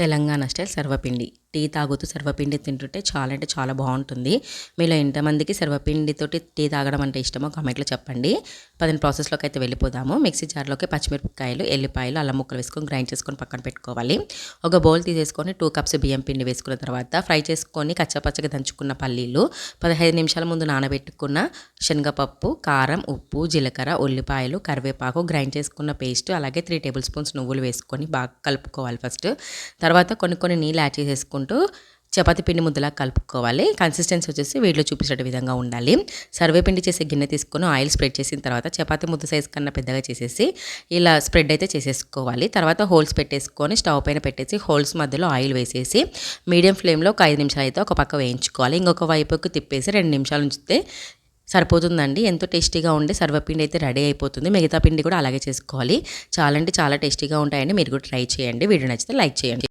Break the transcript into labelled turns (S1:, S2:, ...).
S1: Telangana style సర్వపిండి. Tea తాగుతూ సర్వపిండి తింటుంటే చాలా అంటే చాలా బాగుంటుంది. మీలో ఎంతమందికి సర్వపిండితోటి టీ తాగడం అంటే ఇష్టమో కామెంట్లో చెప్పండి. ప్రాసెస్లోకి అయితే వెళ్ళిపోదాము. మిక్సీ జార్లోకి పచ్చిమిరపకాయలు, ఎల్లిపాయలు, అల్లం ముక్కలు వేసుకొని గ్రైండ్ చేసుకొని పక్కన పెట్టుకోవాలి. ఒక బౌల్ తీసేసుకొని 2 కప్స్ బియ్యం పిండి వేసుకున్న తర్వాత ఫ్రై చేసుకొని కచ్చపచ్చగా దంచుకున్న పల్లీలు, 15 నిమిషాల ముందు నానబెట్టుకున్న శనగపప్పు, కారం, ఉప్పు, జీలకర్ర, ఉల్లిపాయలు, కరివేపాకు, గ్రైండ్ చేసుకున్న పేస్ట్, అలాగే 3 టేబుల్ స్పూన్స్ నువ్వులు వేసుకొని బాగా కలుపుకోవాలి ఫస్ట్. తర్వాత కొన్ని నీళ్ళు యాడ్ చేసేసుకుంటూ చపాతీ పిండి ముద్దలా కలుపుకోవాలి. కన్సిస్టెన్సీ వచ్చేసి వీడియోలో చూపించిన విధంగా ఉండాలి. సర్వేపిండి చేసే గిన్నె తీసుకొని ఆయిల్ స్ప్రెడ్ చేసిన తర్వాత చపాతీ ముద్ద సైజ్ కన్నా పెద్దగా చేసేసి ఇలా స్ప్రెడ్ అయితే చేసేసుకోవాలి. తర్వాత హోల్స్ పెట్టేసుకొని స్టవ్ పైన పెట్టేసి హోల్స్ మధ్యలో ఆయిల్ వేసేసి మీడియం ఫ్లేమ్లో ఒక 5 నిమిషాలు అయితే ఒక పక్క వేయించుకోవాలి. ఇంకొక వైపుకి తిప్పేసి 2 నిమిషాలు ఉంచితే సరిపోతుందండి. ఎంతో టేస్టీగా ఉండే సర్వపిండి అయితే రెడీ అయిపోతుంది. మిగతా పిండి కూడా అలాగే చేసుకోవాలి. చాలా అంటే చాలా టేస్టీగా ఉంటాయండి. మీరు కూడా ట్రై చేయండి. వీడియో నచ్చితే లైక్ చేయండి.